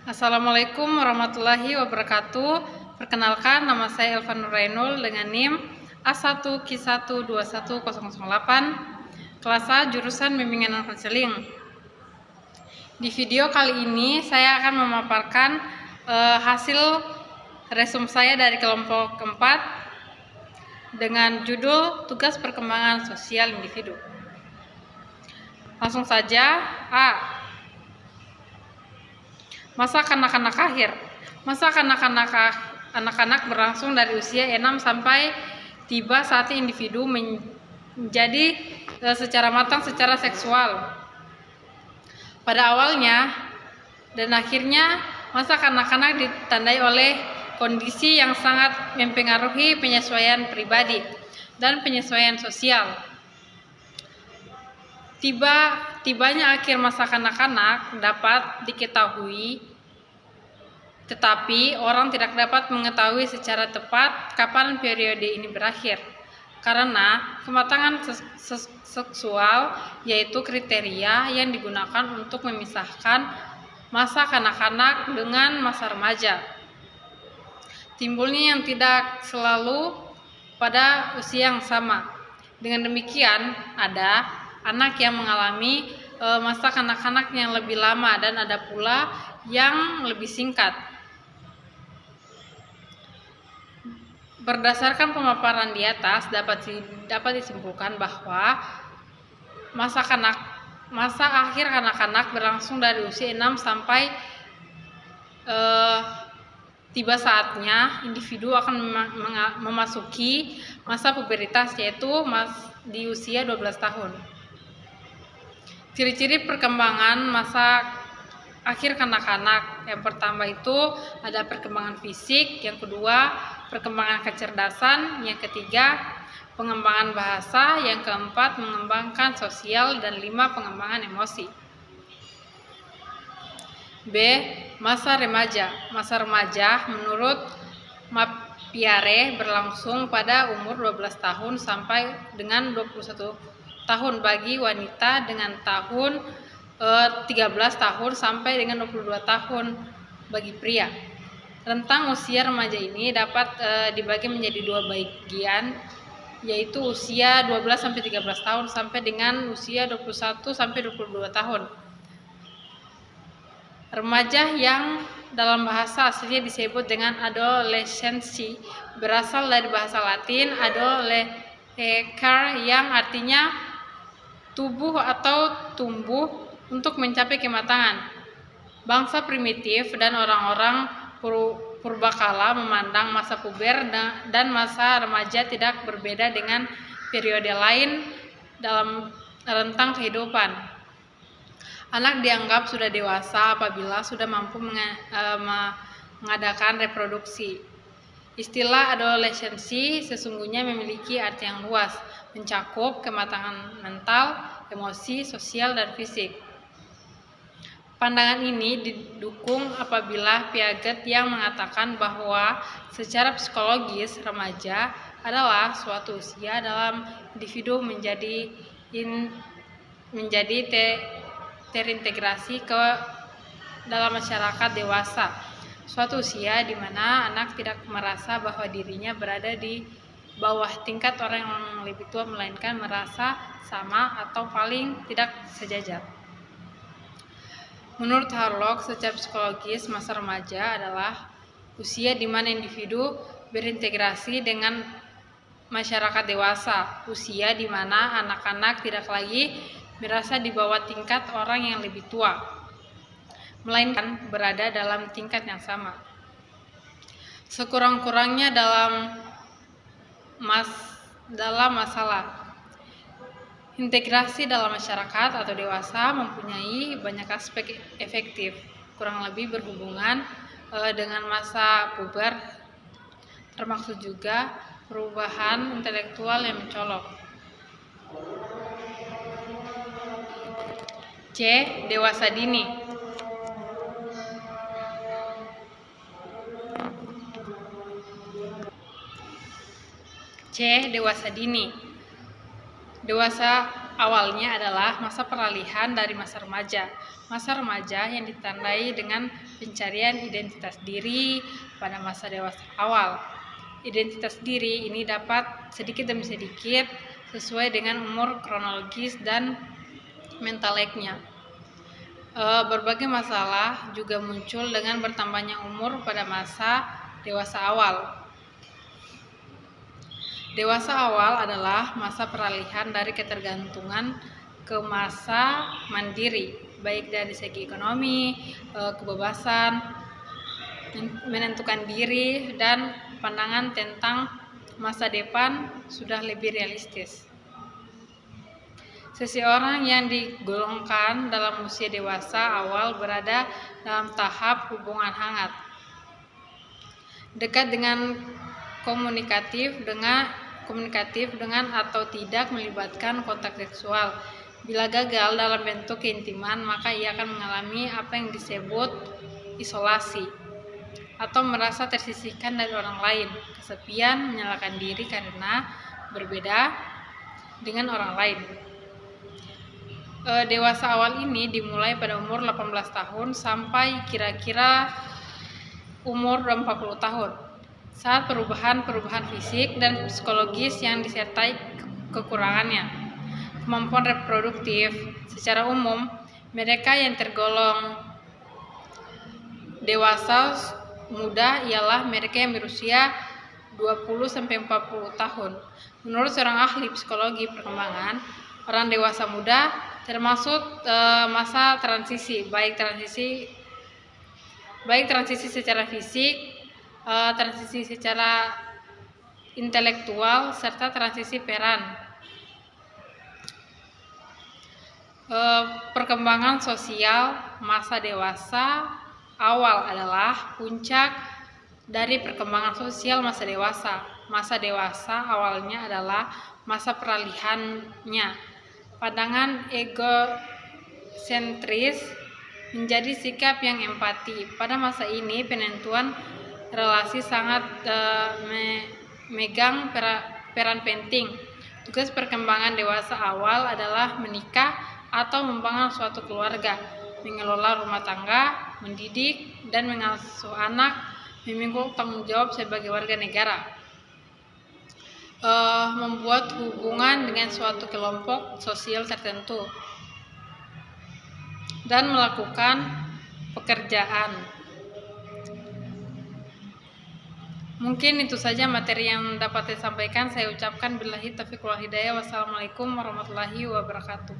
Assalamualaikum warahmatullahi wabarakatuh. Perkenalkan, nama saya Elva Nurainul dengan NIM A1Q1211008, kelas A jurusan Bimbingan dan Konseling. Di video kali ini saya akan memaparkan hasil resume saya dari kelompok keempat dengan judul Tugas Perkembangan Sosial Individu. Langsung saja. A. Masa kanak-kanak akhir. Masa kanak-kanak berlangsung dari usia 6 sampai tiba saat individu menjadi secara matang secara seksual. Pada awalnya dan akhirnya, masa kanak-kanak ditandai oleh kondisi yang sangat mempengaruhi penyesuaian pribadi dan penyesuaian sosial. Tibanya akhir masa kanak-kanak dapat diketahui, tetapi orang tidak dapat mengetahui secara tepat kapan periode ini berakhir, karena kematangan seksual yaitu kriteria yang digunakan untuk memisahkan masa kanak-kanak dengan masa remaja. Timbulnya yang tidak selalu pada usia yang sama. Dengan demikian, ada anak yang mengalami masa kanak-kanak yang lebih lama dan ada pula yang lebih singkat. Berdasarkan pemaparan di atas dapat disimpulkan bahwa masa akhir kanak-kanak berlangsung dari usia 6 sampai tiba saatnya individu akan memasuki masa pubertas, yaitu di usia 12 tahun. Ciri-ciri perkembangan masa akhir kanak-kanak. Yang pertama itu ada perkembangan fisik, yang kedua perkembangan kecerdasan, yang ketiga pengembangan bahasa, yang keempat mengembangkan sosial, dan 5 pengembangan emosi. B. Masa remaja. Masa remaja menurut Mapiare berlangsung pada umur 12 tahun sampai dengan 21 tahun bagi wanita, dengan tahun 13 tahun sampai dengan 22 tahun bagi pria. Rentang usia remaja ini dapat dibagi menjadi 2 bagian, yaitu usia 12 sampai 13 tahun sampai dengan usia 21 sampai 22 tahun. Remaja yang dalam bahasa aslinya disebut dengan adolescensi berasal dari bahasa Latin adolecer yang artinya tubuh atau tumbuh untuk mencapai kematangan. Bangsa primitif dan orang-orang purbakala memandang masa puber dan masa remaja tidak berbeda dengan periode lain dalam rentang kehidupan. Anak dianggap sudah dewasa apabila sudah mampu mengadakan reproduksi. Istilah adolescensi sesungguhnya memiliki arti yang luas, mencakup kematangan mental, emosi, sosial, dan fisik. Pandangan ini didukung apabila Piaget yang mengatakan bahwa secara psikologis remaja adalah suatu usia dalam individu menjadi terintegrasi ke dalam masyarakat dewasa. Suatu usia di mana anak tidak merasa bahwa dirinya berada di bawah tingkat orang yang lebih tua, melainkan merasa sama atau paling tidak sejajar. Menurut Harlock, secara psikologis masa remaja adalah usia di mana individu berintegrasi dengan masyarakat dewasa, usia di mana anak-anak tidak lagi merasa di bawah tingkat orang yang lebih tua, melainkan berada dalam tingkat yang sama. Sekurang-kurangnya dalam masalah integrasi dalam masyarakat atau dewasa mempunyai banyak aspek efektif, kurang lebih berhubungan dengan masa puber, termasuk juga perubahan intelektual yang mencolok. C. Dewasa dini. C. Dewasa dini. Dewasa awalnya adalah masa peralihan dari masa remaja. Masa remaja yang ditandai dengan pencarian identitas diri pada masa dewasa awal. Identitas diri ini dapat sedikit demi sedikit sesuai dengan umur kronologis dan mentaleknya. Berbagai masalah juga muncul dengan bertambahnya umur pada masa dewasa awal. Dewasa awal adalah masa peralihan dari ketergantungan ke masa mandiri, baik dari segi ekonomi, kebebasan, menentukan diri, dan pandangan tentang masa depan sudah lebih realistis. Seseorang yang digolongkan dalam usia dewasa awal berada dalam tahap hubungan hangat, dekat dengan komunikatif dengan atau tidak melibatkan kontak seksual. Bila gagal dalam bentuk keintiman, maka ia akan mengalami apa yang disebut isolasi atau merasa tersisihkan dari orang lain, kesepian, menyalahkan diri karena berbeda dengan orang lain. Dewasa awal ini dimulai pada umur 18 tahun sampai kira-kira umur 40 tahun. Saat perubahan fisik dan psikologis yang disertai kekurangannya. Kemampuan reproduktif secara umum, mereka yang tergolong dewasa muda ialah mereka yang berusia 20-40 tahun. Menurut seorang ahli psikologi perkembangan, orang dewasa muda termasuk masa transisi, baik transisi secara fisik, transisi secara intelektual, serta transisi peran. Perkembangan sosial masa dewasa awal adalah puncak dari perkembangan sosial masa dewasa. Masa dewasa awalnya adalah masa peralihannya. Pandangan egosentris menjadi sikap yang empati. Pada masa ini penentuan relasi sangat memegang peran penting. Tugas perkembangan dewasa awal adalah menikah atau membangun suatu keluarga, mengelola rumah tangga, mendidik dan mengasuh anak, memikul tanggung jawab sebagai warga negara, membuat hubungan dengan suatu kelompok sosial tertentu, dan melakukan pekerjaan. Mungkin itu saja materi yang dapat saya sampaikan. Saya ucapkan billahi taufiq wal hidayah. Wassalamualaikum warahmatullahi wabarakatuh.